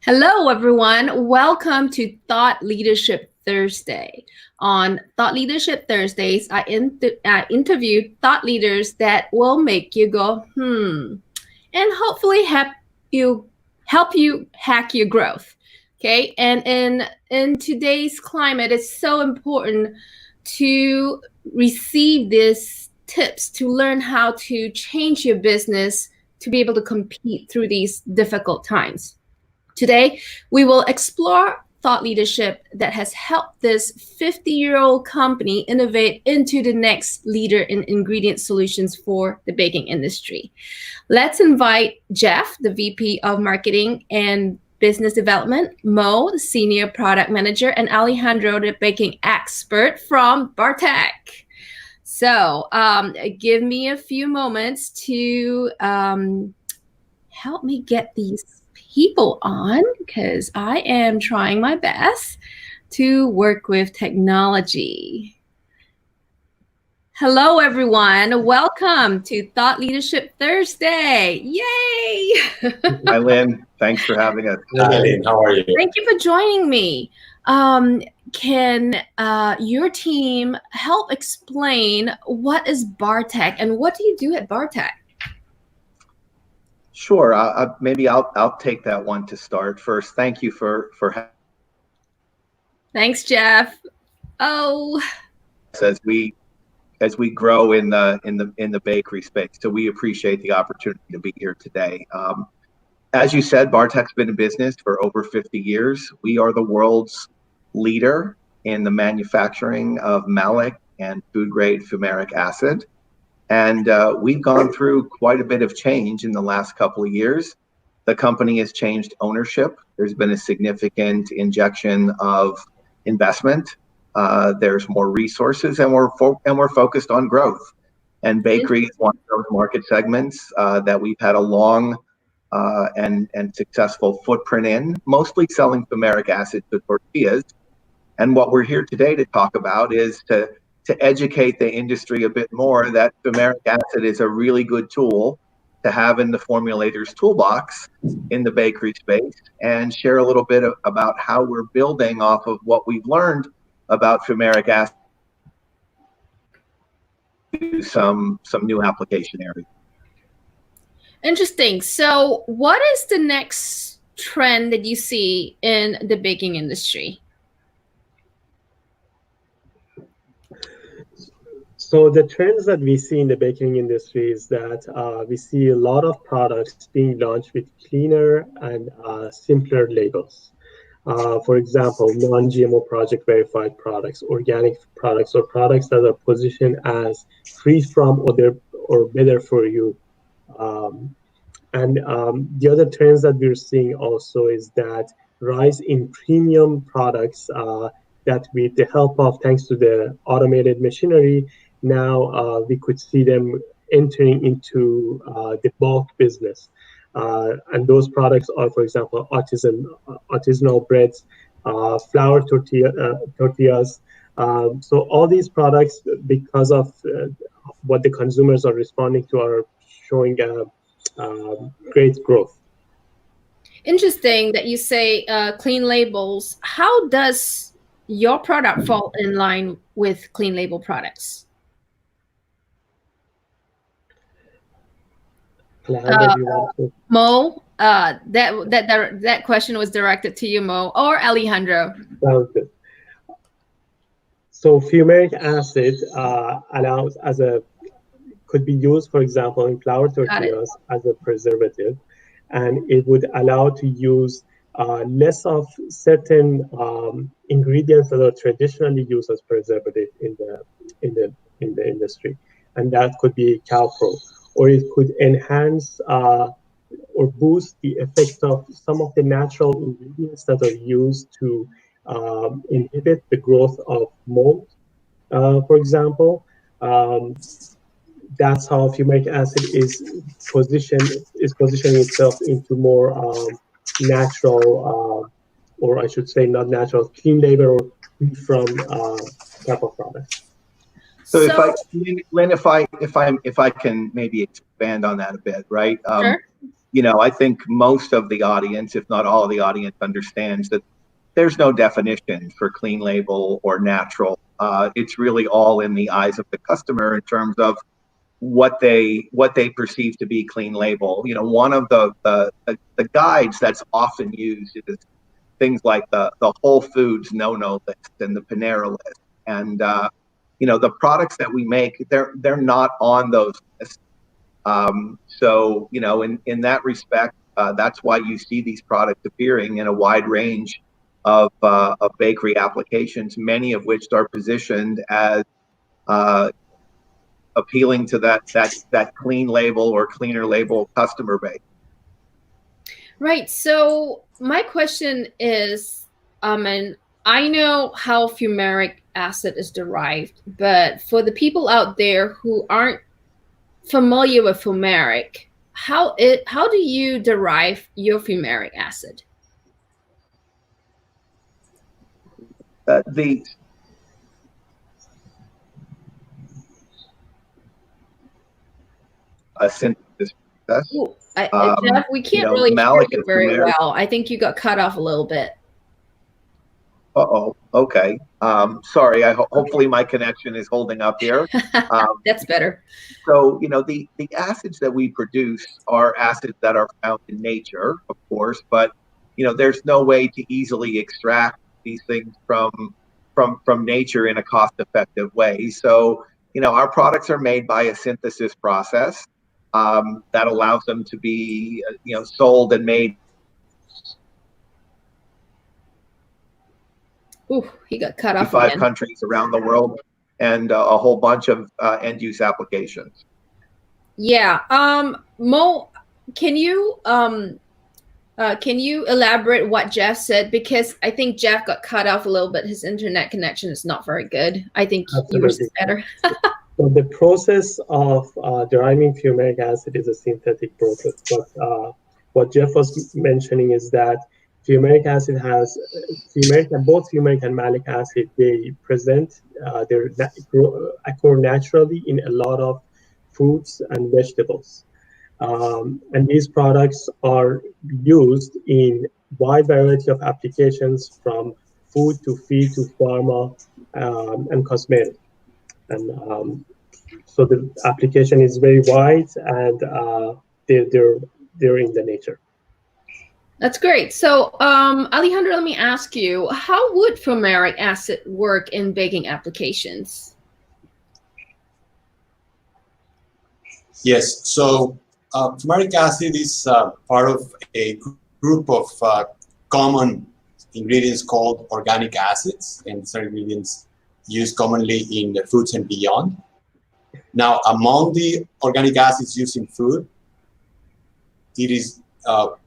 Hello, everyone. Welcome to Thought Leadership Thursday. On Thought Leadership Thursdays, I interview thought leaders that will make you go, and hopefully help you hack your growth. Okay. And in today's climate, it's so important to receive these tips to learn how to change your business to be able to compete through these difficult times. Today, we will explore thought leadership that has helped this 50-year-old company innovate into the next leader in ingredient solutions for the baking industry. Let's invite Jeff, the VP of Marketing and Business Development, Mo, the Senior Product Manager, and Alejandro, the baking expert from Bartek. So give me a few moments to help me get these people on, because I am trying my best to work with technology. Hello, everyone. Welcome to Thought Leadership Thursday. Yay! Hi, Lynn. Thanks for having us. Hi, Lynn. How are you? Thank you for joining me. Can your team help explain what is Bartek and what do you do at Bartek? Sure. Maybe I'll take that one to start first. Thank you for Thanks, Jeff. Oh, as we grow in the bakery space, so we appreciate the opportunity to be here today. As you said, Bartek's been in business for over 50 years. We are the world's leader in the manufacturing of malic and food-grade fumaric acid. And we've gone through quite a bit of change in the last couple of years. The company has changed ownership. There's been a significant injection of investment. There's more resources, and we're focused on growth. And bakery is one of those market segments that we've had a long and successful footprint in, mostly selling fumaric acid to tortillas. And what we're here today to talk about is to educate the industry a bit more that fumaric acid is a really good tool to have in the formulator's toolbox in the bakery space, and share a little bit about how we're building off of what we've learned about fumaric acid to some new application areas. Interesting. So what is the next trend that you see in the baking industry? So the trends that we see in the baking industry is that we see a lot of products being launched with cleaner and simpler labels. For example, non-GMO project verified products, organic products, or products that are positioned as free from or better for you. The other trends that we're seeing also is that rise in premium products that with the help of, thanks to the automated machinery, now we could see them entering into the bulk business. And those products are, for example, artisanal breads, flour tortillas. So all these products, because of what the consumers are responding to, are showing great growth. Interesting that you say clean labels. How does your product fall in line with clean label products? Mo, that question was directed to you, Mo, or Alejandro. Sounds good. So fumaric acid could be used, for example, in flour tortillas as a preservative, and it would allow to use less of certain ingredients that are traditionally used as preservative in the industry, and that could be calpro. Or it could enhance or boost the effect of some of the natural ingredients that are used to inhibit the growth of mold, for example. That's how fumaric acid is positioning itself into more natural, or I should say not natural, clean label or free from type of products. So Lynn, if I can maybe expand on that a bit, right? Sure. I think most of the audience, if not all of the audience, understands that there's no definition for clean label or natural. It's really all in the eyes of the customer in terms of what they perceive to be clean label. One of the guides that's often used is things like the Whole Foods no list and the Panera list. And the products that we make, they're not on those lists. So in that respect, that's why you see these products appearing in a wide range of bakery applications, many of which are positioned as appealing to that clean label or cleaner label customer base. Right. So my question is, and I know how fumaric acid is derived, but for the people out there who aren't familiar with fumaric, how do you derive your fumaric acid? The synthesis process. Ooh, Jeff, we can't really hear you very well. I think you got cut off a little bit. Uh-oh. Okay. Sorry. Hopefully my connection is holding up here. That's better. So, the acids that we produce are acids that are found in nature, of course, but there's no way to easily extract these things from nature in a cost-effective way. So, our products are made by a synthesis process that allows them to be, sold and made. Ooh, he got cut off 5 again. countries around the world and a whole bunch of end-use applications. Yeah. Mo, can you elaborate what Jeff said? Because I think Jeff got cut off a little bit. His internet connection is not very good. I think yours is better. So the process of deriving fumaric acid is a synthetic process. But what Jeff was mentioning is that fumaric acid has both fumaric and malic acid. They present occur naturally in a lot of fruits and vegetables, and these products are used in wide variety of applications, from food to feed to pharma and cosmetic. And so the application is very wide, and they're in the nature. That's great. So, Alejandro, let me ask you, how would fumaric acid work in baking applications? Yes. So, fumaric acid is part of a group of common ingredients called organic acids, and these are ingredients used commonly in the foods and beyond. Now, among the organic acids used in food, it is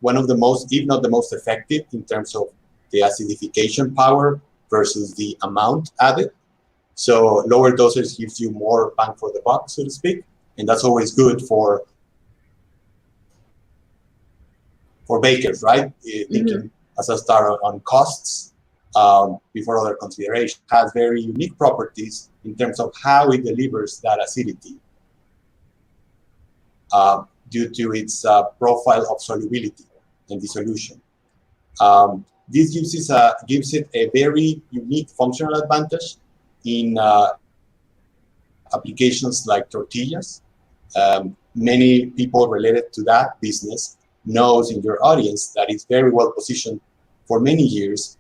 one of the most, if not the most effective in terms of the acidification power versus the amount added. So lower doses gives you more bang for the buck, so to speak, and that's always good for bakers, right? Thinking as a start on costs before other considerations. Has very unique properties in terms of how it delivers that acidity due to its profile of solubility and dissolution. This gives it a very unique functional advantage in applications like tortillas. Many people related to that business knows in your audience that it's very well positioned for many years,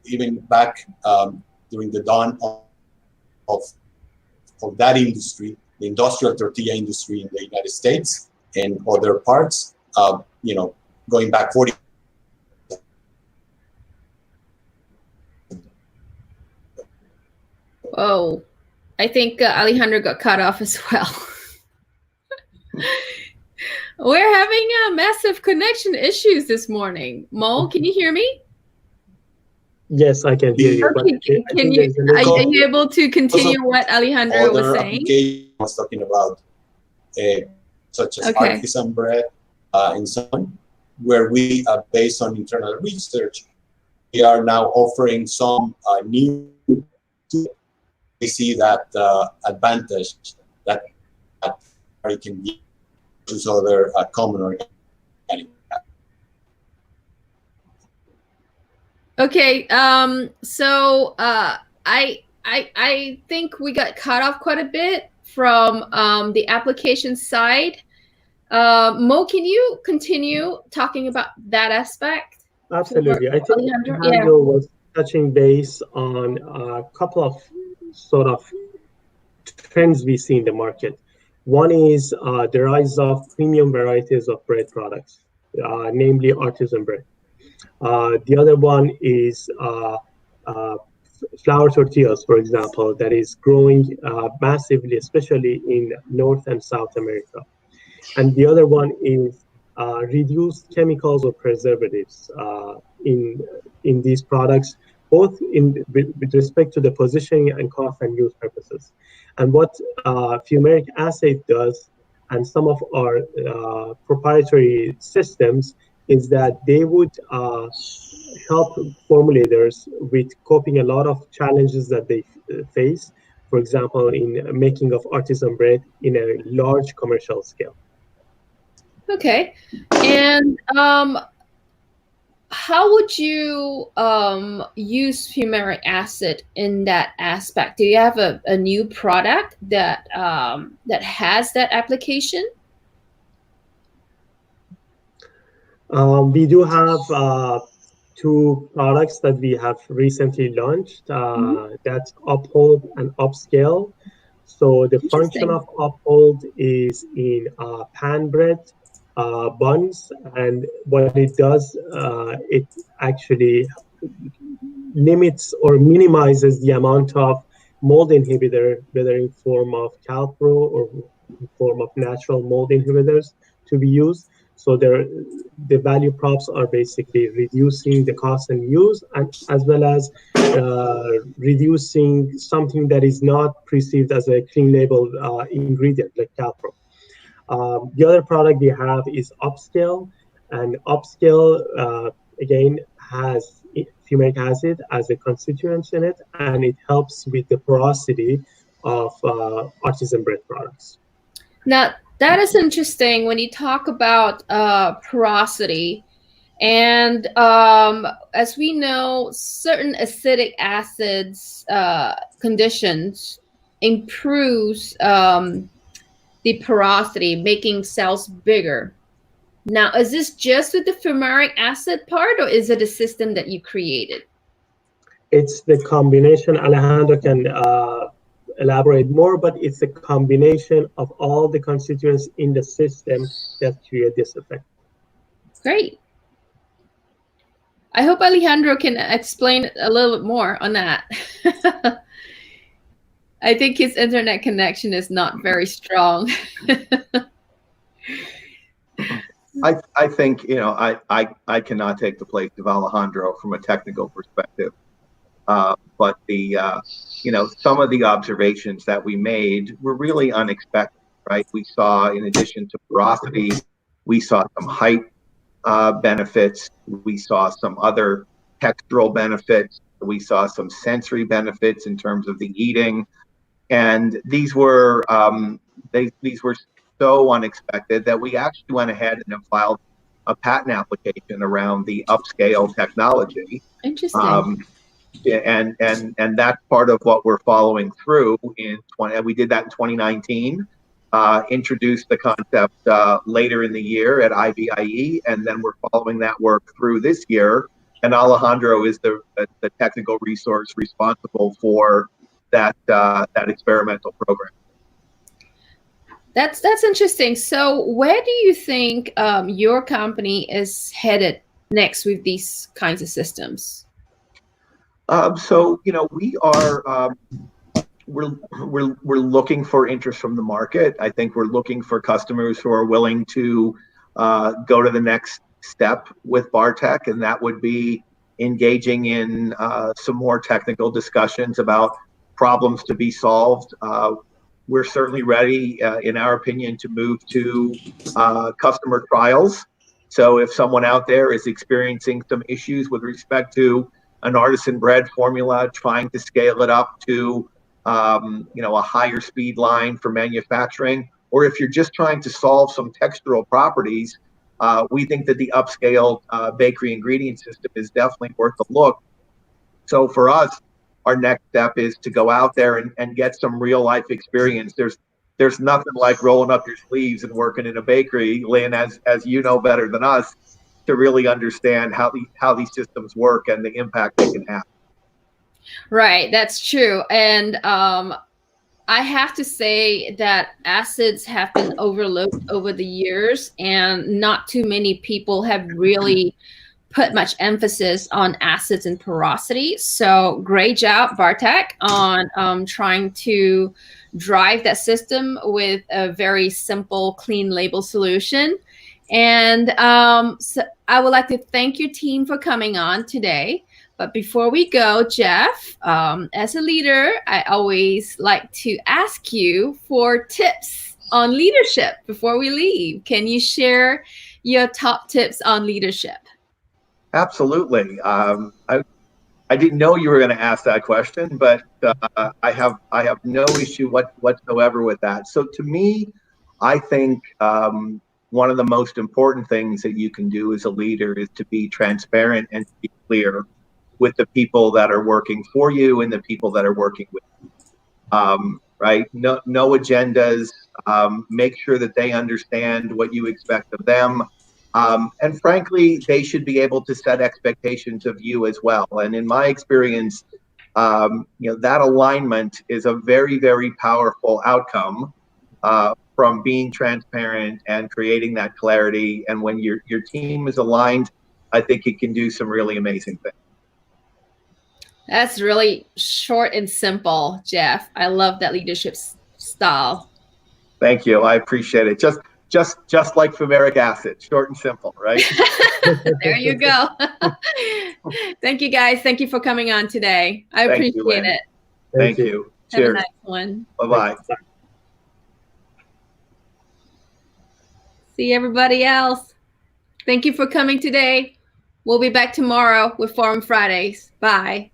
even back during the dawn of that industry, the industrial tortilla industry in the United States and other parts, going back 40. Oh, I think Alejandro got cut off as well. We're having massive connection issues this morning. Mo, can you hear me? Yes, I can hear you. Okay, are you able to continue what Alejandro was saying? I was talking about, such as artisan bread and so on, where we, based on internal research, we are now offering some new. We see that advantage that it can be to other common organic organic acid. Okay, so I think we got cut off quite a bit from the application side. Mo, can you continue talking about that aspect? Absolutely. I think Alejandro? Alejandro was touching base on a couple of sort of trends we see in the market. One is the rise of premium varieties of bread products, namely artisan bread. The other one is flour tortillas, for example, that is growing massively, especially in North and South America. And the other one is reduced chemicals or preservatives in these products, both with respect to the positioning and cost and use purposes. And what fumaric acid does, and some of our proprietary systems, is that they would help formulators with coping a lot of challenges that they face, for example, in making of artisan bread in a large commercial scale. Okay, and how would you use fumaric acid in that aspect? Do you have a new product that that has that application? We do have two products that we have recently launched. That's Uphold and Upscale. So the function of Uphold is in pan bread buns, and what it does, it actually limits or minimizes the amount of mold inhibitor, whether in form of calpro or in form of natural mold inhibitors, to be used. So the value props are basically reducing the cost and use, and as well as reducing something that is not perceived as a clean label ingredient like calpro. The other product we have is Upscale, and Upscale again has fumaric acid as a constituent in it, and it helps with the porosity of artisan bread products. Now that is interesting when you talk about porosity, and as we know, certain acidic acids conditions improves the porosity, making cells bigger. Now, is this just with the fumaric acid part, or is it a system that you created? It's the combination. Alejandro can elaborate more, but it's a combination of all the constituents in the system that create this effect. Great. I hope Alejandro can explain a little bit more on that. I think his internet connection is not very strong. I think, you know, I cannot take the place of Alejandro from a technical perspective. But the, you know, some of the observations that we made were really unexpected, right? We saw, in addition to porosity, we saw some height benefits. We saw some other textural benefits. We saw some sensory benefits in terms of the eating. And these were so unexpected that we actually went ahead and filed a patent application around the upscale technology. Interesting. And that's part of what we're following through we did that in 2019, introduced the concept later in the year at IBIE, and then we're following that work through this year. And Alejandro is the technical resource responsible for that experimental program. That's interesting. So where do you think your company is headed next with these kinds of systems? So, you know, we are we're looking for interest from the market. I think we're looking for customers who are willing to go to the next step with Bartek, and that would be engaging in some more technical discussions about problems to be solved. We're certainly ready, in our opinion, to move to customer trials. So if someone out there is experiencing some issues with respect to an artisan bread formula, trying to scale it up to you know, a higher speed line for manufacturing, or if you're just trying to solve some textural properties we think that the upscale bakery ingredient system is definitely worth a look. So for us, our next step is to go out there and get some real life experience. There's nothing like rolling up your sleeves and working in a bakery, Lynn, as you know better than us, to really understand how these systems work and the impact they can have. Right, that's true. And I have to say that acids have been overlooked over the years, and not too many people have really put much emphasis on acids and porosity. So great job, Bartek, on trying to drive that system with a very simple, clean label solution. And so I would like to thank your team for coming on today. But before we go, Jeff, as a leader, I always like to ask you for tips on leadership before we leave. Can you share your top tips on leadership? Absolutely. I didn't know you were going to ask that question, but I have no issue whatsoever with that. So to me, I think one of the most important things that you can do as a leader is to be transparent and to be clear with the people that are working for you and the people that are working with you. Right? No agendas. Make sure that they understand what you expect of them. And frankly, they should be able to set expectations of you as well. And in my experience, that alignment is a very, very powerful outcome from being transparent and creating that clarity. And when your team is aligned, I think it can do some really amazing things. That's really short and simple, Jeff. I love that leadership style. Thank you. I appreciate it. Just like fumaric acid, short and simple, right? There you go. Thank you, guys. Thank you for coming on today. I appreciate it. Thank you. Have Cheers. a nice one. Bye-bye. See everybody else. Thank you for coming today. We'll be back tomorrow with Forum Fridays. Bye.